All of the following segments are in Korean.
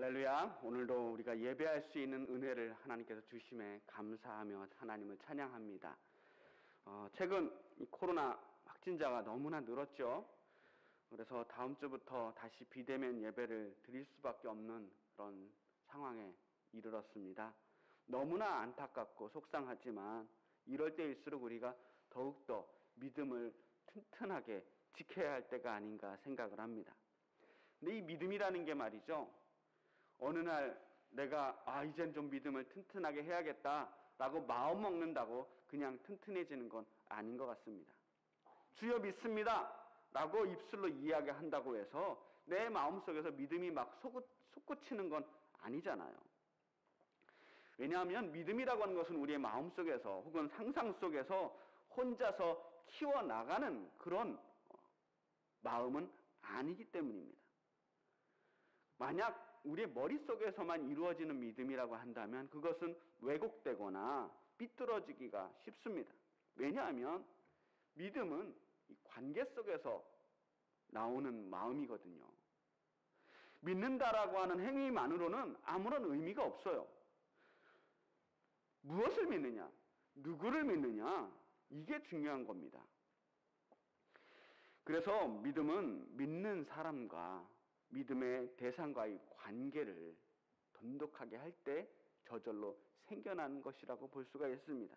할렐루야. 오늘도 우리가 예배할 수 있는 은혜를 하나님께서 주심에 감사하며 하나님을 찬양합니다. 최근 이 코로나 확진자가 너무나 늘었죠. 그래서 다음 주부터 다시 비대면 예배를 드릴 수밖에 없는 그런 상황에 이르렀습니다. 너무나 안타깝고 속상하지만 이럴 때일수록 우리가 더욱더 믿음을 튼튼하게 지켜야 할 때가 아닌가 생각을 합니다. 근데 이 믿음이라는 게 말이죠, 어느 날 내가 이젠 좀 믿음을 튼튼하게 해야겠다라고 마음 먹는다고 그냥 튼튼해지는 건 아닌 것 같습니다. 주여 믿습니다 라고 입술로 이야기한다고 해서 내 마음속에서 믿음이 막 솟구치는 건 아니잖아요. 왜냐하면 믿음이라고 하는 것은 우리의 마음속에서 혹은 상상 속에서 혼자서 키워나가는 그런 마음은 아니기 때문입니다. 만약 우리의 머릿속에서만 이루어지는 믿음이라고 한다면 그것은 왜곡되거나 삐뚤어지기가 쉽습니다. 왜냐하면 믿음은 관계 속에서 나오는 마음이거든요. 믿는다라고 하는 행위만으로는 아무런 의미가 없어요. 무엇을 믿느냐? 누구를 믿느냐? 이게 중요한 겁니다. 그래서 믿음은 믿는 사람과 믿음의 대상과의 관계를 돈독하게 할 때 저절로 생겨나는 것이라고 볼 수가 있습니다.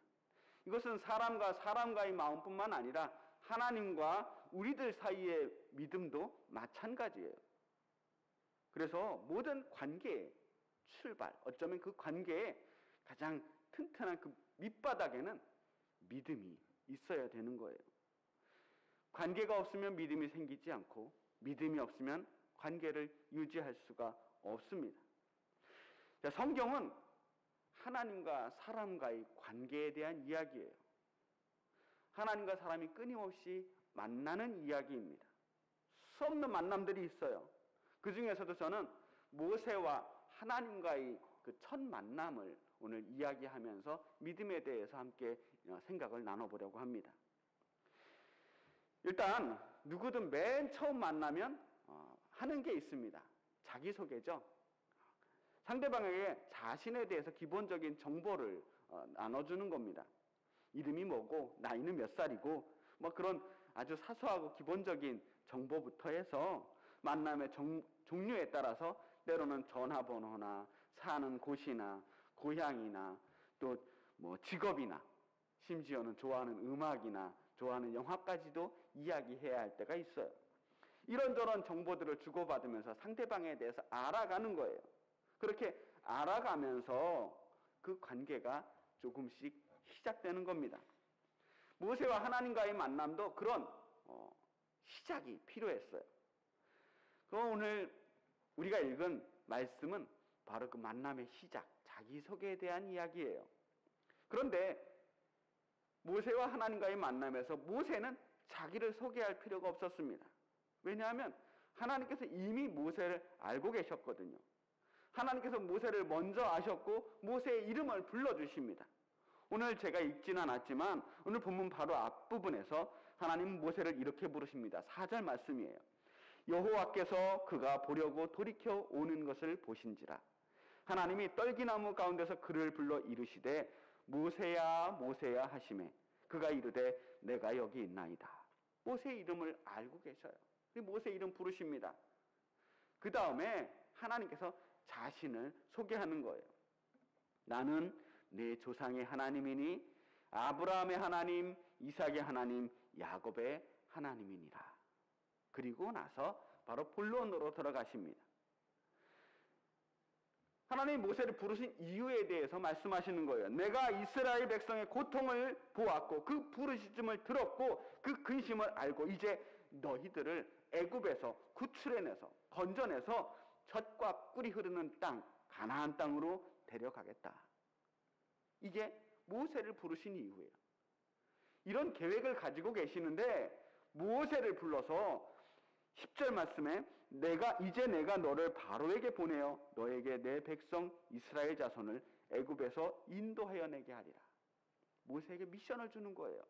이것은 사람과 사람과의 마음뿐만 아니라 하나님과 우리들 사이의 믿음도 마찬가지예요. 그래서 모든 관계의 출발, 어쩌면 그 관계의 가장 튼튼한 그 밑바닥에는 믿음이 있어야 되는 거예요. 관계가 없으면 믿음이 생기지 않고 믿음이 없으면 관계를 유지할 수가 없습니다. 성경은 하나님과 사람과의 관계에 대한 이야기예요. 하나님과 사람이 끊임없이 만나는 이야기입니다. 수없는 만남들이 있어요. 그 중에서도 저는 모세와 하나님과의 그 첫 만남을 오늘 이야기하면서 믿음에 대해서 함께 생각을 나눠보려고 합니다. 일단 누구든 맨 처음 만나면 하는 게 있습니다. 자기소개죠. 상대방에게 자신에 대해서 기본적인 정보를 나눠주는 겁니다. 이름이 뭐고 나이는 몇 살이고 뭐 그런 아주 사소하고 기본적인 정보부터 해서 만남의 종류에 따라서 때로는 전화번호나 사는 곳이나 고향이나 또 뭐 직업이나 심지어는 좋아하는 음악이나 좋아하는 영화까지도 이야기해야 할 때가 있어요. 이런저런 정보들을 주고받으면서 상대방에 대해서 알아가는 거예요. 그렇게 알아가면서 그 관계가 조금씩 시작되는 겁니다. 모세와 하나님과의 만남도 그런 시작이 필요했어요. 오늘 우리가 읽은 말씀은 바로 그 만남의 시작, 자기소개에 대한 이야기예요. 그런데 모세와 하나님과의 만남에서 모세는 자기를 소개할 필요가 없었습니다. 왜냐하면 하나님께서 이미 모세를 알고 계셨거든요. 하나님께서 모세를 먼저 아셨고 모세의 이름을 불러주십니다. 오늘 제가 읽지는 않았지만 오늘 본문 바로 앞부분에서 하나님은 모세를 이렇게 부르십니다. 4절 말씀이에요. 여호와께서 그가 보려고 돌이켜 오는 것을 보신지라. 하나님이 떨기나무 가운데서 그를 불러 이르시되 모세야 모세야 하시매 그가 이르되 내가 여기 있나이다. 모세의 이름을 알고 계셔요. 모세 이름 부르십니다. 그 다음에 하나님께서 자신을 소개하는 거예요. 나는 내 조상의 하나님이니 아브라함의 하나님, 이삭의 하나님, 야곱의 하나님이니라. 그리고 나서 바로 본론으로 들어가십니다. 하나님 모세를 부르신 이유에 대해서 말씀하시는 거예요. 내가 이스라엘 백성의 고통을 보았고 그 부르짖음을 들었고 그 근심을 알고 이제 너희들을 애굽에서 구출해내서 건져내서 젖과 꿀이 흐르는 땅 가나안 땅으로 데려가겠다. 이게 모세를 부르신 이유예요. 이런 계획을 가지고 계시는데 모세를 불러서 10절 말씀에 내가 너를 바로에게 보내어 너에게 내 백성 이스라엘 자손을 애굽에서 인도하여 내게 하리라. 모세에게 미션을 주는 거예요.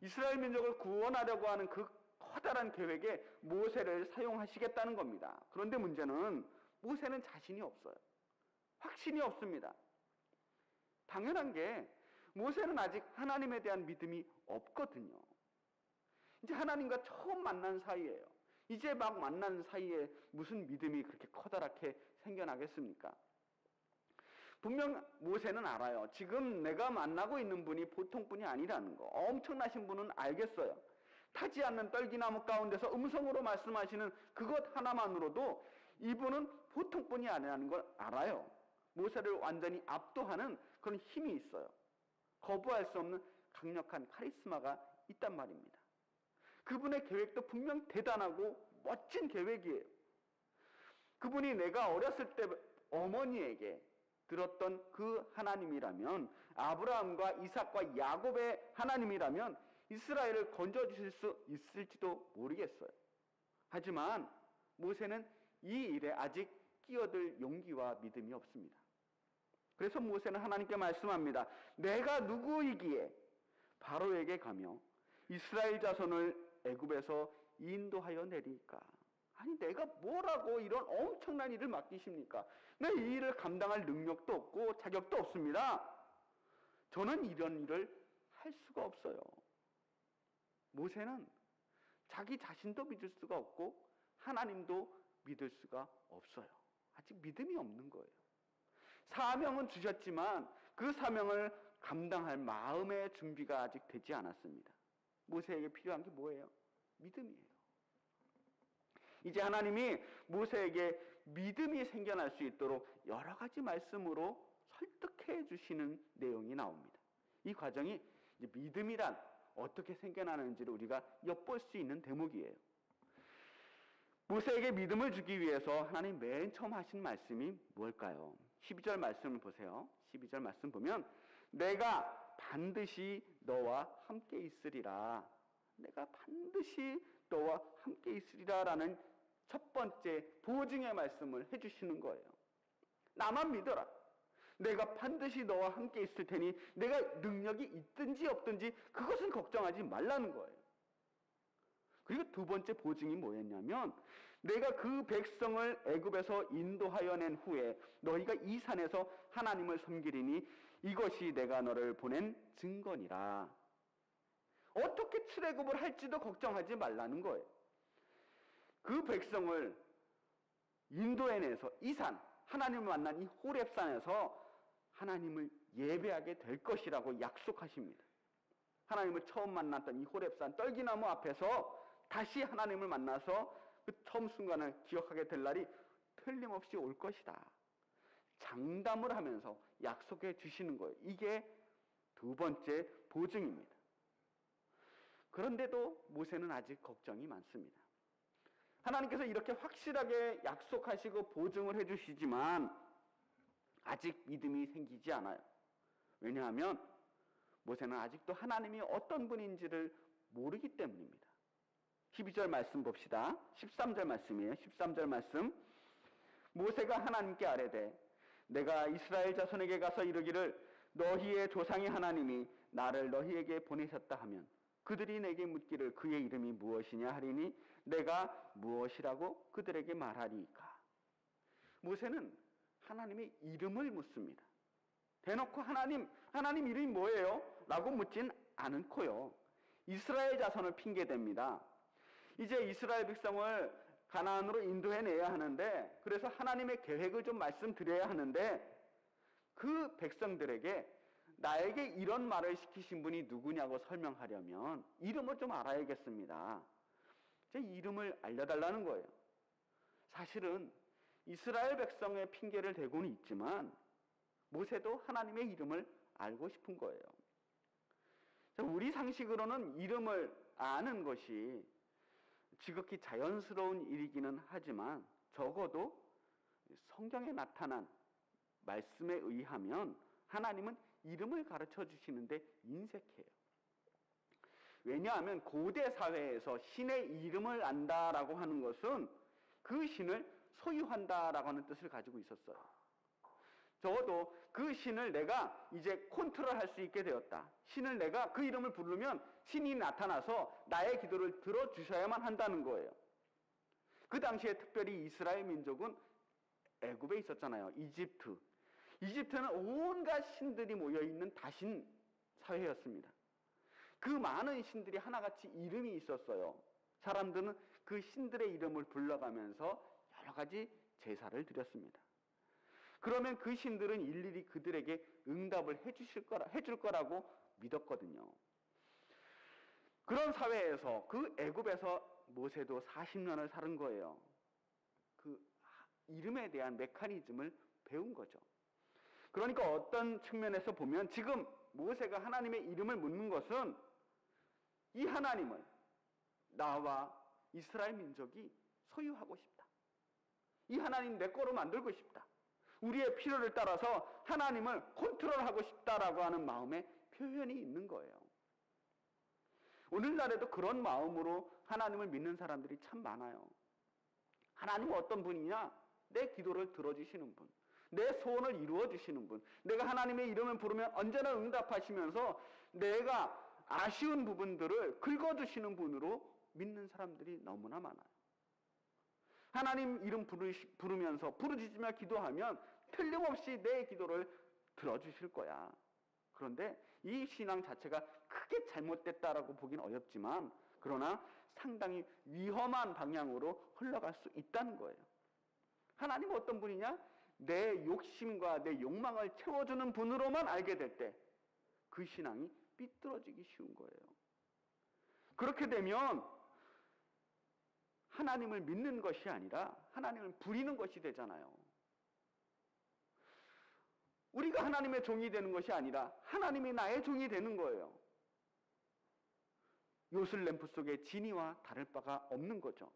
이스라엘 민족을 구원하려고 하는 그 커다란 계획에 모세를 사용하시겠다는 겁니다. 그런데 문제는 모세는 자신이 없어요. 확신이 없습니다. 당연한 게 모세는 아직 하나님에 대한 믿음이 없거든요. 이제 하나님과 처음 만난 사이예요. 이제 막 만난 사이에 무슨 믿음이 그렇게 커다랗게 생겨나겠습니까? 분명 모세는 알아요. 지금 내가 만나고 있는 분이 보통 분이 아니라는 거. 엄청나신 분은 알겠어요. 타지 않는 떨기나무 가운데서 음성으로 말씀하시는 그것 하나만으로도 이분은 보통 분이 아니라는 걸 알아요. 모세를 완전히 압도하는 그런 힘이 있어요. 거부할 수 없는 강력한 카리스마가 있단 말입니다. 그분의 계획도 분명 대단하고 멋진 계획이에요. 그분이 내가 어렸을 때 어머니에게 들었던 그 하나님이라면, 아브라함과 이삭과 야곱의 하나님이라면 이스라엘을 건져주실 수 있을지도 모르겠어요. 하지만 모세는 이 일에 아직 끼어들 용기와 믿음이 없습니다. 그래서 모세는 하나님께 말씀합니다. 내가 누구이기에 바로에게 가며 이스라엘 자손을 애굽에서 인도하여 내리까? 아니, 내가 뭐라고 이런 엄청난 일을 맡기십니까? 내 이 일을 감당할 능력도 없고 자격도 없습니다. 저는 이런 일을 할 수가 없어요. 모세는 자기 자신도 믿을 수가 없고 하나님도 믿을 수가 없어요. 아직 믿음이 없는 거예요. 사명은 주셨지만 그 사명을 감당할 마음의 준비가 아직 되지 않았습니다. 모세에게 필요한 게 뭐예요? 믿음이에요. 이제 하나님이 모세에게 믿음이 생겨날 수 있도록 여러 가지 말씀으로 설득해 주시는 내용이 나옵니다. 이 과정이 이제 믿음이란 어떻게 생겨나는지를 우리가 엿볼 수 있는 대목이에요. 모세에게 믿음을 주기 위해서 하나님 맨 처음 하신 말씀이 뭘까요? 12절 말씀을 보세요. 12절 말씀 보면 내가 반드시 너와 함께 있으리라. 내가 반드시 너와 함께 있으리라 라는 첫 번째 보증의 말씀을 해주시는 거예요. 나만 믿어라. 내가 반드시 너와 함께 있을 테니 내가 능력이 있든지 없든지 그것은 걱정하지 말라는 거예요. 그리고 두 번째 보증이 뭐였냐면 내가 그 백성을 애굽에서 인도하여 낸 후에 너희가 이 산에서 하나님을 섬기리니 이것이 내가 너를 보낸 증거니라. 어떻게 출애굽을 할지도 걱정하지 말라는 거예요. 그 백성을 인도해내서 이 산, 하나님을 만난 이 호렙산에서 하나님을 예배하게 될 것이라고 약속하십니다. 하나님을 처음 만났던 이 호렙산 떨기나무 앞에서 다시 하나님을 만나서 그 처음 순간을 기억하게 될 날이 틀림없이 올 것이다. 장담을 하면서 약속해 주시는 거예요. 이게 두 번째 보증입니다. 그런데도 모세는 아직 걱정이 많습니다. 하나님께서 이렇게 확실하게 약속하시고 보증을 해주시지만 아직 믿음이 생기지 않아요. 왜냐하면 모세는 아직도 하나님이 어떤 분인지를 모르기 때문입니다. 12절 말씀 봅시다. 13절 말씀이에요. 13절 말씀. 모세가 하나님께 아뢰되 내가 이스라엘 자손에게 가서 이르기를 너희의 조상의 하나님이 나를 너희에게 보내셨다 하면 그들이 내게 묻기를 그의 이름이 무엇이냐 하리니 내가 무엇이라고 그들에게 말하리이까. 모세는 하나님의 이름을 묻습니다. 대놓고 하나님 이름이 뭐예요? 라고 묻진 않고요. 이스라엘 자손을 핑계댑니다. 이제 이스라엘 백성을 가나안으로 인도해내야 하는데 그래서 하나님의 계획을 좀 말씀드려야 하는데 그 백성들에게 나에게 이런 말을 시키신 분이 누구냐고 설명하려면 이름을 좀 알아야겠습니다. 제 이름을 알려달라는 거예요. 사실은 이스라엘 백성의 핑계를 대고는 있지만 모세도 하나님의 이름을 알고 싶은 거예요. 우리 상식으로는 이름을 아는 것이 지극히 자연스러운 일이기는 하지만 적어도 성경에 나타난 말씀에 의하면 하나님은 이름을 가르쳐 주시는데 인색해요. 왜냐하면 고대 사회에서 신의 이름을 안다라고 하는 것은 그 신을 소유한다라고 하는 뜻을 가지고 있었어요. 적어도 그 신을 내가 이제 컨트롤할 수 있게 되었다. 신을 내가 그 이름을 부르면 신이 나타나서 나의 기도를 들어주셔야만 한다는 거예요. 그 당시에 특별히 이스라엘 민족은 애굽에 있었잖아요. 이집트. 이집트는 온갖 신들이 모여있는 다신 사회였습니다. 그 많은 신들이 하나같이 이름이 있었어요. 사람들은 그 신들의 이름을 불러가면서 여러 가지 제사를 드렸습니다. 그러면 그 신들은 일일이 그들에게 응답을 해줄 거라고 믿었거든요. 그런 사회에서 그 애굽에서 모세도 40년을 사는 거예요. 그 이름에 대한 메커니즘을 배운 거죠. 그러니까 어떤 측면에서 보면 지금 모세가 하나님의 이름을 묻는 것은 이 하나님을 나와 이스라엘 민족이 소유하고 싶다. 이 하나님 내 거로 만들고 싶다. 우리의 필요를 따라서 하나님을 컨트롤하고 싶다라고 하는 마음의 표현이 있는 거예요. 오늘날에도 그런 마음으로 하나님을 믿는 사람들이 참 많아요. 하나님은 어떤 분이냐? 내 기도를 들어주시는 분, 내 소원을 이루어주시는 분, 내가 하나님의 이름을 부르면 언제나 응답하시면서 내가 아쉬운 부분들을 긁어주시는 분으로 믿는 사람들이 너무나 많아요. 하나님 이름 부르면서 부르짖으며 기도하면 틀림없이 내 기도를 들어주실 거야. 그런데 이 신앙 자체가 크게 잘못됐다라고 보기는 어렵지만, 그러나 상당히 위험한 방향으로 흘러갈 수 있다는 거예요. 하나님은 어떤 분이냐? 내 욕심과 내 욕망을 채워주는 분으로만 알게 될 때 그 신앙이 삐뚤어지기 쉬운 거예요. 그렇게 되면 하나님을 믿는 것이 아니라 하나님을 부리는 것이 되잖아요. 우리가 하나님의 종이 되는 것이 아니라 하나님이 나의 종이 되는 거예요. 요술 램프 속에 진이와 다를 바가 없는 거죠.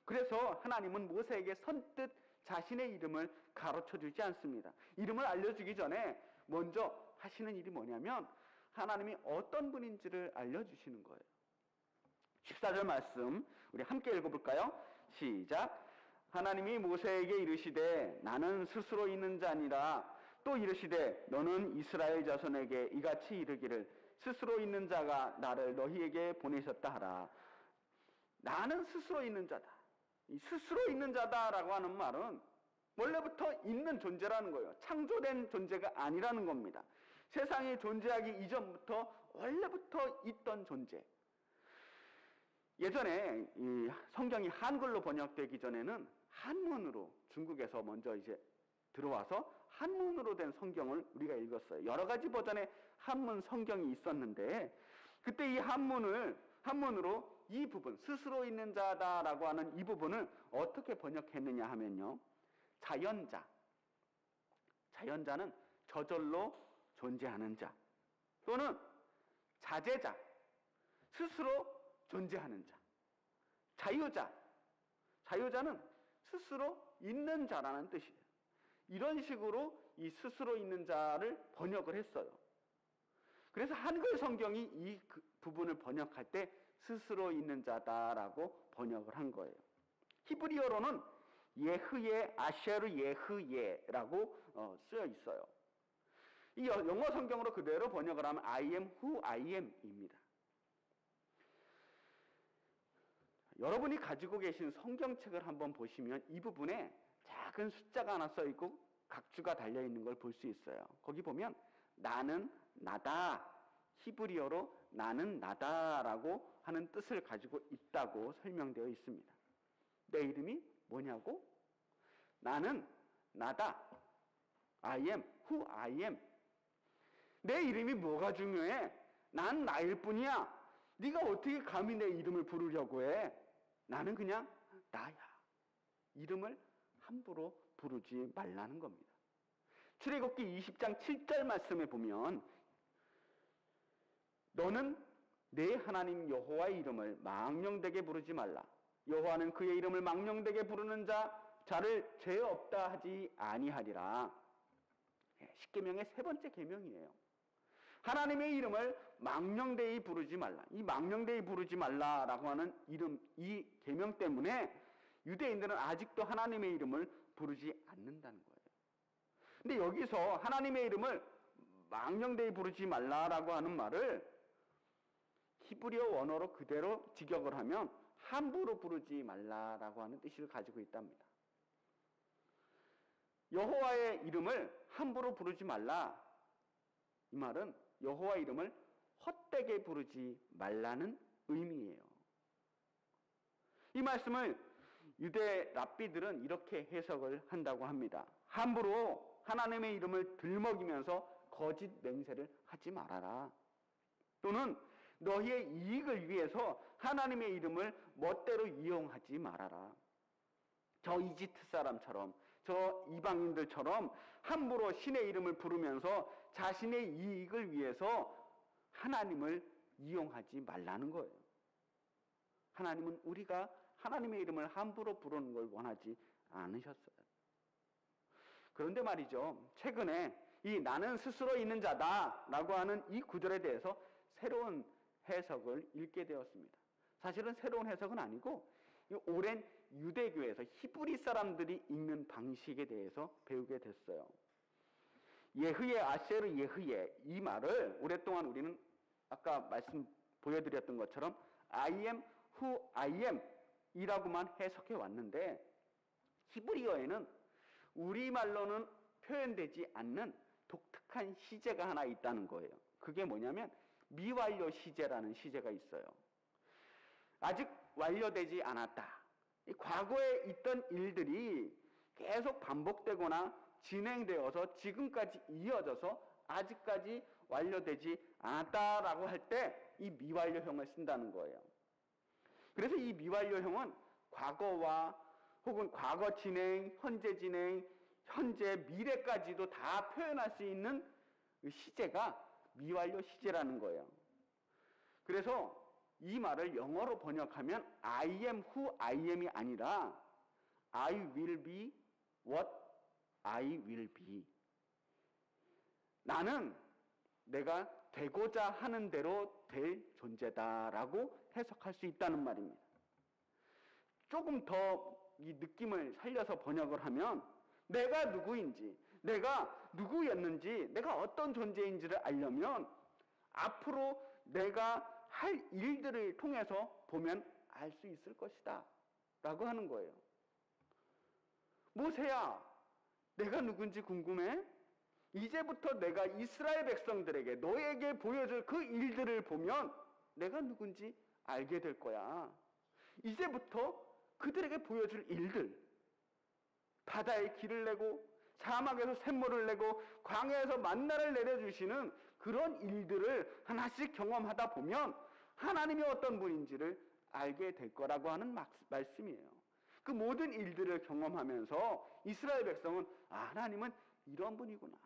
그래서 하나님은 모세에게 선뜻 자신의 이름을 가르쳐 주지 않습니다. 이름을 알려주기 전에 먼저 하시는 일이 뭐냐면 하나님이 어떤 분인지를 알려주시는 거예요. 14절 말씀 우리 함께 읽어볼까요? 시작. 하나님이 모세에게 이르시되 나는 스스로 있는 자니라. 또 이르시되 너는 이스라엘 자손에게 이같이 이르기를 스스로 있는 자가 나를 너희에게 보내셨다 하라. 나는 스스로 있는 자다. 이 스스로 있는 자다라고 하는 말은 원래부터 있는 존재라는 거예요. 창조된 존재가 아니라는 겁니다. 세상이 존재하기 이전부터 원래부터 있던 존재. 예전에 이 성경이 한글로 번역되기 전에는 한문으로 중국에서 먼저 이제 들어와서 한문으로 된 성경을 우리가 읽었어요. 여러 가지 버전의 한문 성경이 있었는데 그때 이 한문으로 이 부분, 스스로 있는 자다라고 하는 이 부분을 어떻게 번역했느냐 하면요. 자연자. 자연자는 저절로 존재하는 자. 또는 자제자. 스스로 존재하는 자. 자유자. 자유자는 스스로 있는 자라는 뜻이에요. 이런 식으로 이 스스로 있는 자를 번역을 했어요. 그래서 한글 성경이 이 부분을 번역할 때 스스로 있는 자다라고 번역을 한 거예요. 히브리어로는 예흐예 아셰르 예흐예라고 쓰여 있어요. 이 영어 성경으로 그대로 번역을 하면 I am who I am입니다. 여러분이 가지고 계신 성경책을 한번 보시면 이 부분에 작은 숫자가 하나 써 있고 각주가 달려 있는 걸 볼 수 있어요. 거기 보면 나는 나다. 히브리어로 나는 나다라고 하는 뜻을 가지고 있다고 설명되어 있습니다. 내 이름이 뭐냐고? 나는 나다. I am who I am. 내 이름이 뭐가 중요해? 난 나일 뿐이야. 네가 어떻게 감히 내 이름을 부르려고 해? 나는 그냥 나야. 이름을 함부로 부르지 말라는 겁니다. 출애굽기 20장 7절 말씀에 보면 너는 내 하나님 여호와의 이름을 망령되게 부르지 말라. 여호와는 그의 이름을 망령되게 부르는 자를 죄 없다 하지 아니하리라. 십계명의 세 번째 계명이에요. 하나님의 이름을 망령되이 부르지 말라. 이 망령되이 부르지 말라라고 하는 이 계명 때문에 유대인들은 아직도 하나님의 이름을 부르지 않는다는 거예요. 근데 여기서 하나님의 이름을 망령되이 부르지 말라라고 하는 말을 히브리어 원어로 그대로 직역을 하면 함부로 부르지 말라라고 하는 뜻을 가지고 있답니다. 여호와의 이름을 함부로 부르지 말라. 이 말은 여호와 이름을 헛되게 부르지 말라는 의미예요. 이 말씀을 유대 랍비들은 이렇게 해석을 한다고 합니다. 함부로 하나님의 이름을 들먹이면서 거짓 맹세를 하지 말아라. 또는 너희의 이익을 위해서 하나님의 이름을 멋대로 이용하지 말아라. 저 이집트 사람처럼, 저 이방인들처럼 함부로 신의 이름을 부르면서 자신의 이익을 위해서 하나님을 이용하지 말라는 거예요. 하나님은 우리가 하나님의 이름을 함부로 부르는 걸 원하지 않으셨어요. 그런데 말이죠, 최근에 이 나는 스스로 있는 자다 라고 하는 이 구절에 대해서 새로운 해석을 읽게 되었습니다. 사실은 새로운 해석은 아니고 오랜 유대교에서 히브리 사람들이 읽는 방식에 대해서 배우게 됐어요. 예흐예 아셰르 예흐예, 이 말을 오랫동안 우리는 아까 말씀 보여드렸던 것처럼 I am who I am 이라고만 해석해 왔는데, 히브리어에는 우리말로는 표현되지 않는 독특한 시제가 하나 있다는 거예요. 그게 뭐냐면 미완료 시제라는 시제가 있어요. 아직 완료되지 않았다. 이 과거에 있던 일들이 계속 반복되거나 진행되어서 지금까지 이어져서 아직까지 완료되지 않았다라고 할 때 이 미완료형을 쓴다는 거예요. 그래서 이 미완료형은 과거와 혹은 과거 진행, 현재 진행, 현재, 미래까지도 다 표현할 수 있는 시제가 미완료 시제라는 거예요. 그래서 이 말을 영어로 번역하면 I am who I am이 아니라 I will be what I will be. 나는 내가 되고자 하는 대로 될 존재다라고 해석할 수 있다는 말입니다. 조금 더 이 느낌을 살려서 번역을 하면 내가 누구인지, 내가 누구였는지, 내가 어떤 존재인지를 알려면 앞으로 내가 할 일들을 통해서 보면 알 수 있을 것이다 라고 하는 거예요. 모세야, 내가 누군지 궁금해? 이제부터 내가 이스라엘 백성들에게 너에게 보여줄 그 일들을 보면 내가 누군지 알게 될 거야. 이제부터 그들에게 보여줄 일들, 바다에 길을 내고 사막에서 샘물을 내고 광야에서 만나를 내려주시는 그런 일들을 하나씩 경험하다 보면 하나님이 어떤 분인지를 알게 될 거라고 하는 말씀이에요. 그 모든 일들을 경험하면서 이스라엘 백성은 하나님은 이런 분이구나.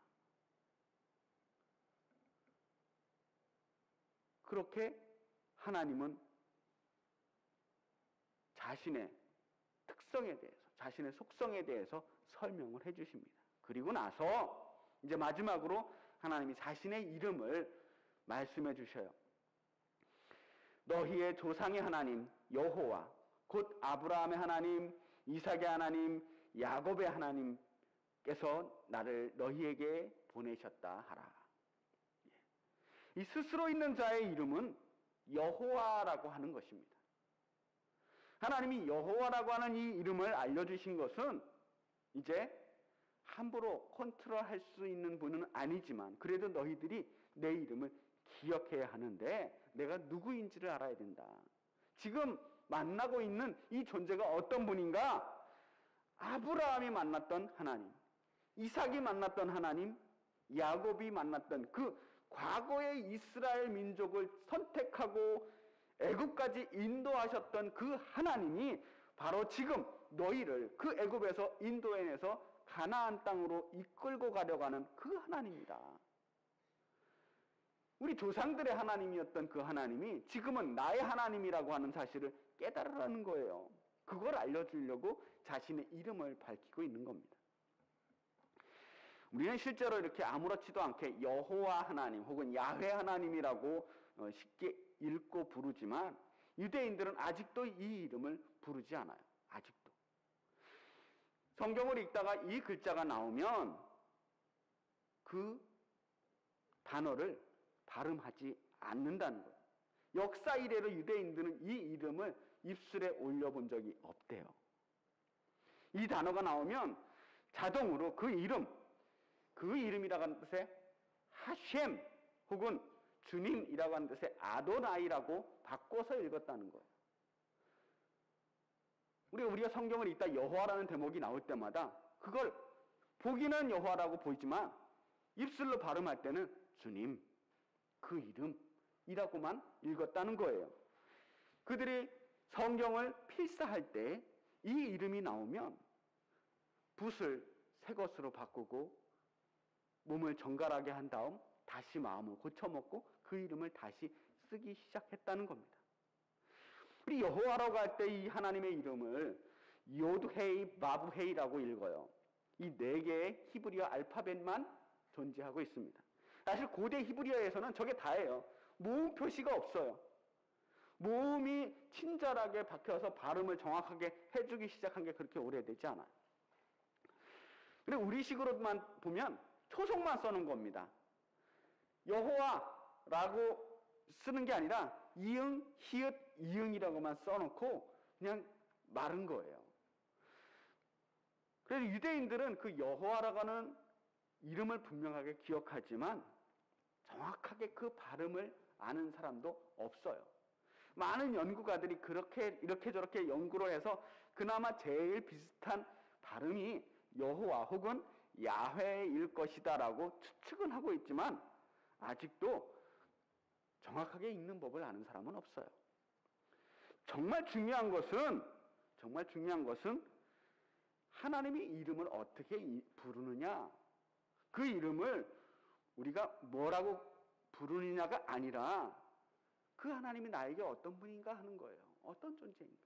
그렇게 하나님은 자신의 특성에 대해서, 자신의 속성에 대해서 설명을 해주십니다. 그리고 나서 이제 마지막으로 하나님이 자신의 이름을 말씀해 주셔요. 너희의 조상의 하나님 여호와 곧 아브라함의 하나님, 이삭의 하나님, 야곱의 하나님께서 나를 너희에게 보내셨다 하라. 이 스스로 있는 자의 이름은 여호와라고 하는 것입니다. 하나님이 여호와라고 하는 이 이름을 알려주신 것은 이제 함부로 컨트롤할 수 있는 분은 아니지만 그래도 너희들이 내 이름을 기억해야 하는데 내가 누구인지를 알아야 된다. 지금 만나고 있는 이 존재가 어떤 분인가? 아브라함이 만났던 하나님, 이삭이 만났던 하나님, 야곱이 만났던 그 과거의 이스라엘 민족을 선택하고 애굽까지 인도하셨던 그 하나님이 바로 지금 너희를 그 애굽에서 인도해내서 가나안 땅으로 이끌고 가려고 하는 그 하나님이다. 우리 조상들의 하나님이었던 그 하나님이 지금은 나의 하나님이라고 하는 사실을 깨달으라는 거예요. 그걸 알려주려고 자신의 이름을 밝히고 있는 겁니다. 우리는 실제로 이렇게 아무렇지도 않게 여호와 하나님 혹은 야훼 하나님이라고 쉽게 읽고 부르지만 유대인들은 아직도 이 이름을 부르지 않아요. 아직도. 성경을 읽다가 이 글자가 나오면 그 단어를 발음하지 않는다는 거예요. 역사 이래로 유대인들은 이 이름을 입술에 올려본 적이 없대요. 이 단어가 나오면 자동으로 그 이름이라고 하는 뜻의 하셴 혹은 주님이라고 하는 뜻의 아도나이라고 바꿔서 읽었다는 거예요. 우리가 성경을 읽다 여호와라는 대목이 나올 때마다 그걸 보기는 여호와라고 보이지만 입술로 발음할 때는 주님, 그 이름이라고만 읽었다는 거예요. 그들이 성경을 필사할 때 이 이름이 나오면 붓을 새 것으로 바꾸고 몸을 정갈하게 한 다음 다시 마음을 고쳐먹고 그 이름을 다시 쓰기 시작했다는 겁니다. 우리 여호와라고 할 때 이 하나님의 이름을 요드헤이, 바브헤이라고 읽어요. 이 네 개의 히브리어 알파벳만 존재하고 있습니다. 사실 고대 히브리어에서는 저게 다예요. 모음 표시가 없어요. 모음이 친절하게 박혀서 발음을 정확하게 해주기 시작한 게 그렇게 오래되지 않아요. 근데 우리식으로만 보면 초성만 써놓은 겁니다. 여호와라고 쓰는 게 아니라 이응, 히읗, 이응이라고만 써놓고 그냥 마른 거예요. 그래서 유대인들은 그 여호와라고 하는 이름을 분명하게 기억하지만 정확하게 그 발음을 아는 사람도 없어요. 많은 연구가들이 이렇게 저렇게 연구를 해서 그나마 제일 비슷한 발음이 여호와 혹은 야훼일 것이다라고 추측은 하고 있지만 아직도 정확하게 읽는 법을 아는 사람은 없어요. 정말 중요한 것은 하나님의 이름을 어떻게 부르느냐, 그 이름을 우리가 뭐라고 부르느냐가 아니라 그 하나님이 나에게 어떤 분인가 하는 거예요. 어떤 존재인가.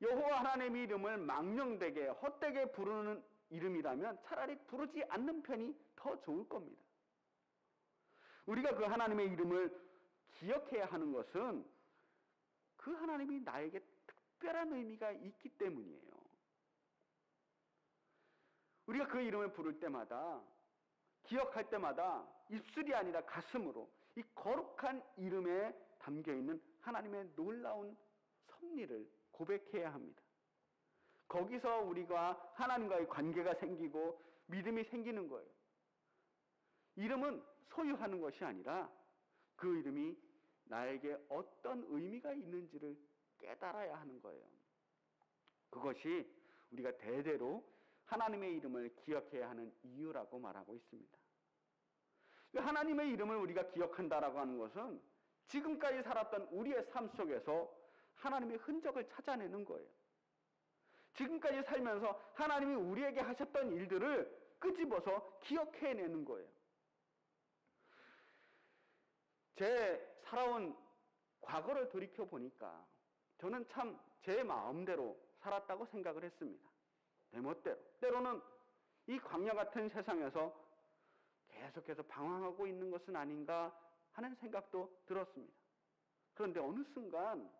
여호와 하나님의 이름을 망령되게 헛되게 부르는 이름이라면 차라리 부르지 않는 편이 더 좋을 겁니다. 우리가 그 하나님의 이름을 기억해야 하는 것은 그 하나님이 나에게 특별한 의미가 있기 때문이에요. 우리가 그 이름을 부를 때마다, 기억할 때마다 입술이 아니라 가슴으로 이 거룩한 이름에 담겨있는 하나님의 놀라운 섭리를 고백해야 합니다. 거기서 우리가 하나님과의 관계가 생기고 믿음이 생기는 거예요. 이름은 소유하는 것이 아니라 그 이름이 나에게 어떤 의미가 있는지를 깨달아야 하는 거예요. 그것이 우리가 대대로 하나님의 이름을 기억해야 하는 이유라고 말하고 있습니다. 하나님의 이름을 우리가 기억한다라고 하는 것은 지금까지 살았던 우리의 삶 속에서 하나님의 흔적을 찾아내는 거예요. 지금까지 살면서 하나님이 우리에게 하셨던 일들을 끄집어서 기억해내는 거예요. 제 살아온 과거를 돌이켜보니까 저는 참 제 마음대로 살았다고 생각을 했습니다. 내 멋대로. 때로는 이 광야 같은 세상에서 계속해서 방황하고 있는 것은 아닌가 하는 생각도 들었습니다. 그런데 어느 순간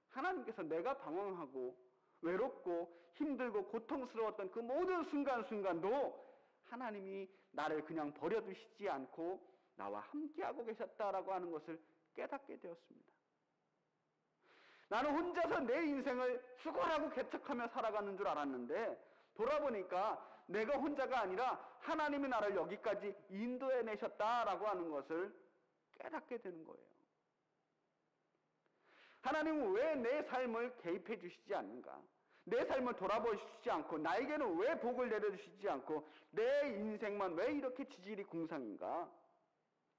하나님께서 내가 방황하고 외롭고 힘들고 고통스러웠던 그 모든 순간순간도 하나님이 나를 그냥 버려두시지 않고 나와 함께하고 계셨다라고 하는 것을 깨닫게 되었습니다. 나는 혼자서 내 인생을 수고하고 개척하며 살아가는 줄 알았는데 돌아보니까 내가 혼자가 아니라 하나님이 나를 여기까지 인도해내셨다라고 하는 것을 깨닫게 되는 거예요. 하나님은 왜 내 삶을 개입해 주시지 않는가? 내 삶을 돌아보시지 않고 나에게는 왜 복을 내려주시지 않고 내 인생만 왜 이렇게 지질이 궁상인가?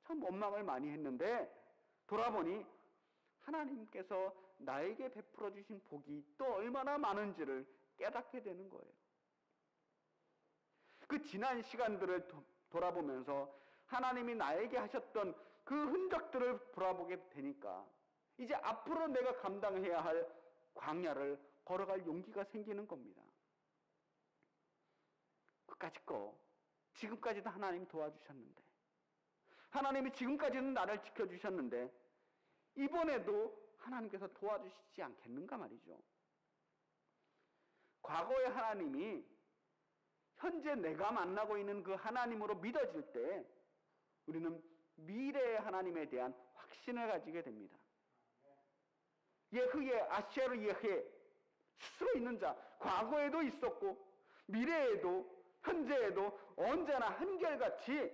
참 원망을 많이 했는데 돌아보니 하나님께서 나에게 베풀어 주신 복이 또 얼마나 많은지를 깨닫게 되는 거예요. 그 지난 시간들을 돌아보면서 하나님이 나에게 하셨던 그 흔적들을 돌아보게 되니까 이제 앞으로 내가 감당해야 할 광야를 걸어갈 용기가 생기는 겁니다. 그까짓 거 지금까지도 하나님이 도와주셨는데 하나님이 지금까지는 나를 지켜주셨는데 이번에도 하나님께서 도와주시지 않겠는가 말이죠. 과거의 하나님이 현재 내가 만나고 있는 그 하나님으로 믿어질 때 우리는 미래의 하나님에 대한 확신을 가지게 됩니다. 예흐예, 아셰르 예흐, 스스로 있는 자, 과거에도 있었고 미래에도 현재에도 언제나 한결같이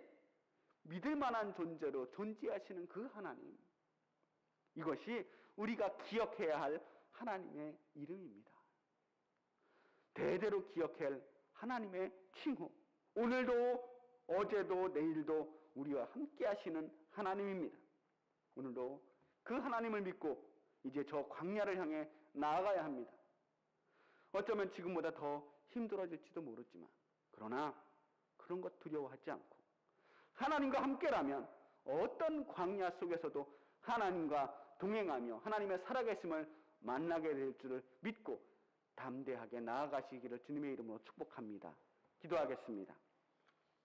믿을 만한 존재로 존재하시는 그 하나님, 이것이 우리가 기억해야 할 하나님의 이름입니다. 대대로 기억해야 할 하나님의 칭호, 오늘도 어제도 내일도 우리와 함께 하시는 하나님입니다. 오늘도 그 하나님을 믿고 이제 저 광야를 향해 나아가야 합니다. 어쩌면 지금보다 더 힘들어질지도 모르지만, 그러나 그런 것 두려워하지 않고 하나님과 함께라면 어떤 광야 속에서도 하나님과 동행하며 하나님의 살아계심을 만나게 될 줄을 믿고 담대하게 나아가시기를 주님의 이름으로 축복합니다. 기도하겠습니다.